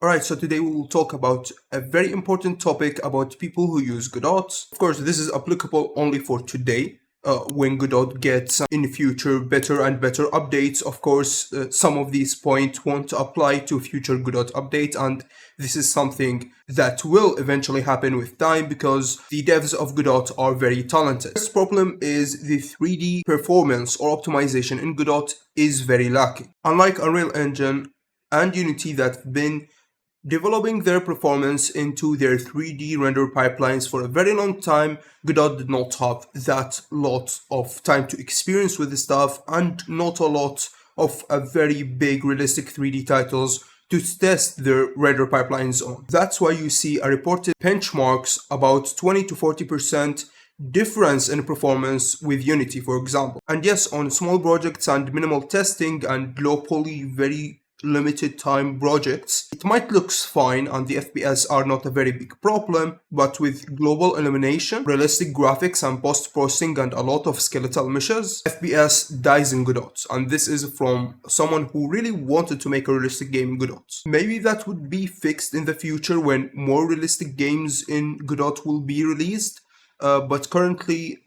Alright, so today we will talk about a very important topic about people who use Godot. Of course, this is applicable only for today. When Godot gets in the future better and better updates, of course, some of these points won't apply to future Godot updates, and this is something that will eventually happen with time because the devs of Godot are very talented. This problem is the 3D performance or optimization in Godot is very lacking. Unlike Unreal Engine and Unity that have been developing their performance into their 3D render pipelines for a very long time, Godot did not have that lot of time to experience with the stuff and not a lot of a very big realistic 3D titles to test their render pipelines on. That's why you see a reported benchmarks about 20 to 40% difference in performance with Unity, for example. And yes, on small projects and minimal testing and low poly, very limited time projects, it might look fine and the FPS are not a very big problem, but with global illumination, realistic graphics and post-processing and a lot of skeletal meshes, FPS dies in Godot. And this is from someone who really wanted to make a realistic game in Godot. Maybe that would be fixed in the future when more realistic games in Godot will be released, but currently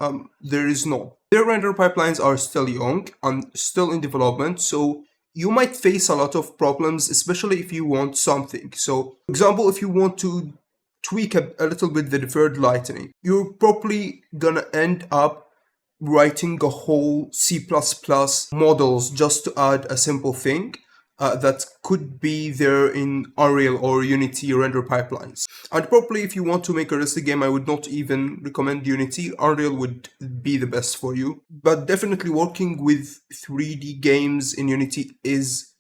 there is no. Their render pipelines are still young and still in development, so you might face a lot of problems, especially if you want something. So, for example, if you want to tweak a little bit the deferred lighting, you're probably gonna end up writing a whole C++ models just to add a simple thing that could be there in Unreal or Unity render pipelines. And probably if you want to make a realistic game, I would not even recommend Unity. Unreal would be the best for you. But definitely working with 3D games in Unity is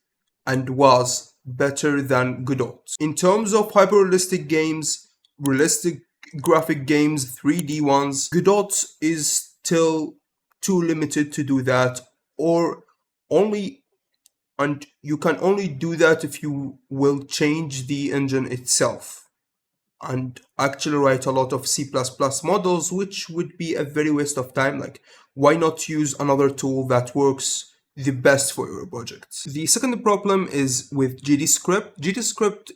and was better than Godot. In terms of hyper-realistic games, realistic graphic games, 3D ones, Godot is still too limited to do that, or only and you can only do that if you will change the engine itself and actually write a lot of C++ models, which would be a very waste of time. Like, why not use another tool that works the best for your project? The second problem is with GDScript. GDScript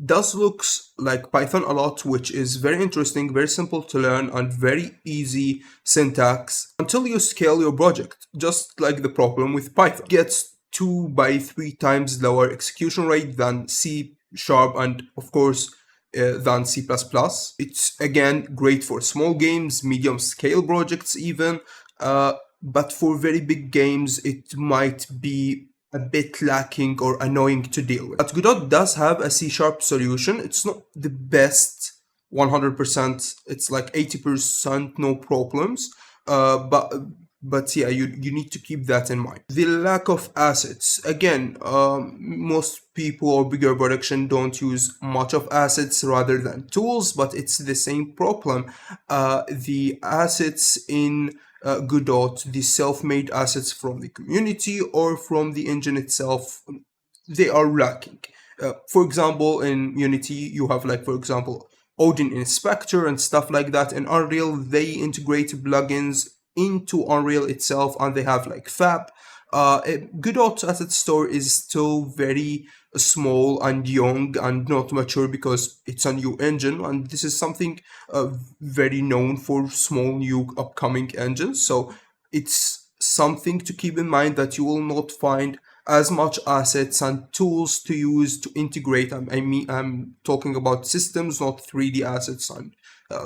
does looks like Python a lot, which is very interesting, very simple to learn, and very easy syntax until you scale your project. Just like the problem with Python, it gets 2 by 3 times lower execution rate than C# and of course than C++. It's again great for small games, medium scale projects even, but for very big games it might be a bit lacking or annoying to deal with. But Godot does have a C# solution. It's not the best 100%, it's like 80% no problems, but yeah, you need to keep that in mind. The lack of assets. Again, most people or bigger production don't use much of assets rather than tools, but it's the same problem. The assets in Godot, the self-made assets from the community or from the engine itself, they are lacking. For example, in Unity, you have like, for example, Odin Inspector and stuff like that. In Unreal, they integrate plugins into Unreal itself, and they have like Fab. Godot Asset Store is still very small and young and not mature because it's a new engine, and this is something very known for small new upcoming engines. So it's something to keep in mind that you will not find as much assets and tools to use to integrate. I'm talking about systems, not 3D assets and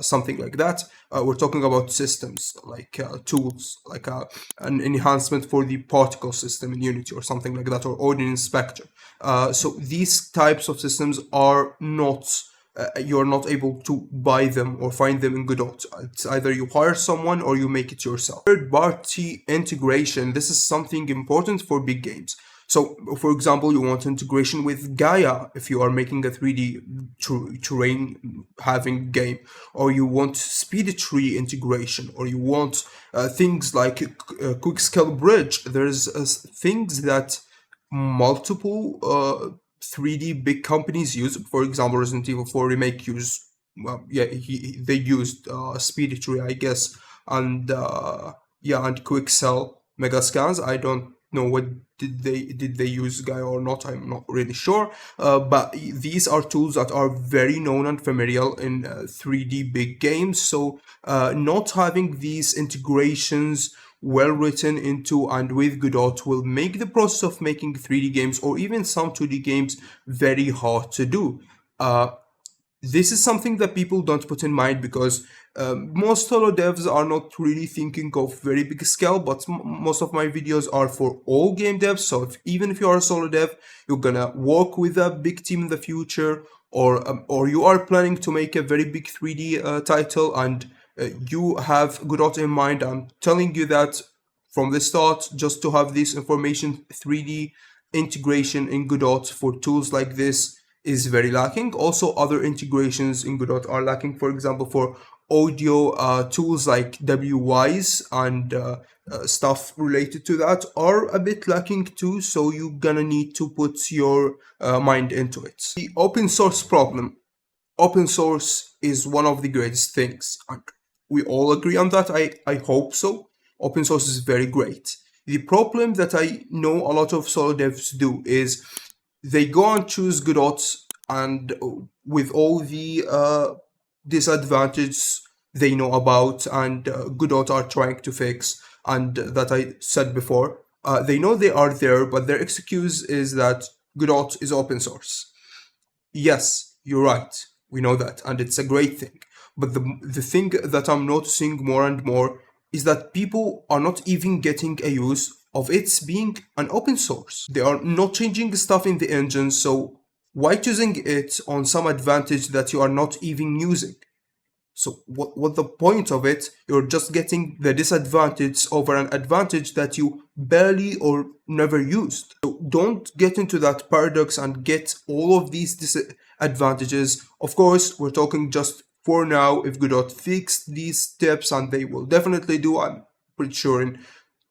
something like that. We're talking about systems like tools, like an enhancement for the particle system in Unity or something like that, or Odin Inspector. So these types of systems are not, you're not able to buy them or find them in Godot. It's either you hire someone or you make it yourself. Third-party integration. This is something important for big games. So, for example, you want integration with Gaia if you are making a 3D terrain having game, or you want speed tree integration, or you want things like a quick scale bridge. There's things that multiple 3D big companies use. For example, Resident Evil 4 Remake used, well, yeah, they used speed tree, I guess, and yeah, and quick cell mega scans. I don't know what did they use Gaia or not. I'm not really sure. But these are tools that are very known and familiar in 3D big games. So not having these integrations well written into and with Godot will make the process of making 3D games or even some 2D games very hard to do. This is something that people don't put in mind because most solo devs are not really thinking of very big scale, but most of my videos are for all game devs. So even if you are a solo dev, you're gonna work with a big team in the future, or you are planning to make a very big 3D title and you have Godot in mind. I'm telling you that from the start, just to have this information. 3D integration in Godot for tools like this is very lacking. Also, other integrations in Godot are lacking. For example, for audio, tools like WWise and stuff related to that are a bit lacking too. So you're gonna need to put your mind into it. The open source problem. Open source is one of the greatest things. We all agree on that. I hope so. Open source is very great. The problem that I know a lot of solo devs do is they go and choose Godot, and with all the disadvantages they know about and Godot are trying to fix, and that I said before, they know they are there, but their excuse is that Godot is open source. Yes, you're right. We know that, and it's a great thing. But the thing that I'm noticing more and more is that people are not even getting a use of it being an open source. They are not changing stuff in the engine, so why choosing it on some advantage that you are not even using? So what the point of it? You're just getting the disadvantage over an advantage that you barely or never used. So don't get into that paradox and get all of these disadvantages. Of course, we're talking just for now. If Godot fixed these steps, and they will definitely do, I'm pretty sure in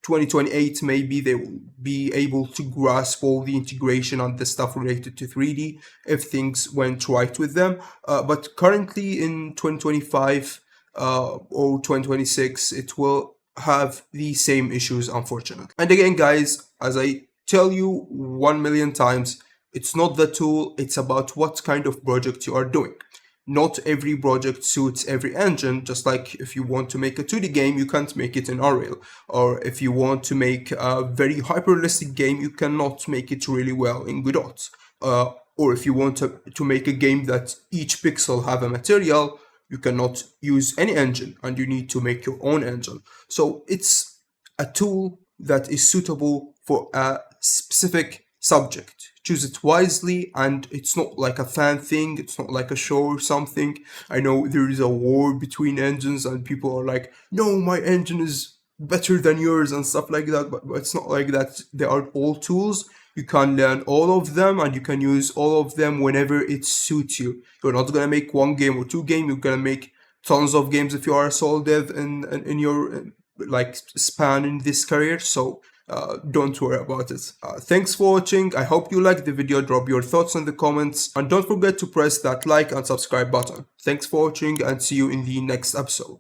2028 maybe they will be able to grasp all the integration and the stuff related to 3D if things went right with them. But currently in 2025 or 2026, it will have the same issues, unfortunately. And again, guys, as I tell you 1 million times, it's not the tool, it's about what kind of project you are doing. Not every project suits every engine, just like if you want to make a 2D game, you can't make it in Unreal. Or if you want to make a very hyper-realistic game, you cannot make it really well in Godot. Or if you want to make a game that each pixel have a material, you cannot use any engine, and you need to make your own engine. So it's a tool that is suitable for a specific subject. Choose it wisely, and it's not like a fan thing, it's not like a show or something. I know there is a war between engines and people are like, no, my engine is better than yours and stuff like that, but it's not like that. They are all tools. You can learn all of them and you can use all of them whenever it suits you. You're not gonna make one game or two games, you're gonna make tons of games if you are a solo dev in your like span in this career. So don't worry about it. Thanks for watching. I hope you liked the video. Drop your thoughts in the comments, and don't forget to press that like and subscribe button. Thanks for watching, and see you in the next episode.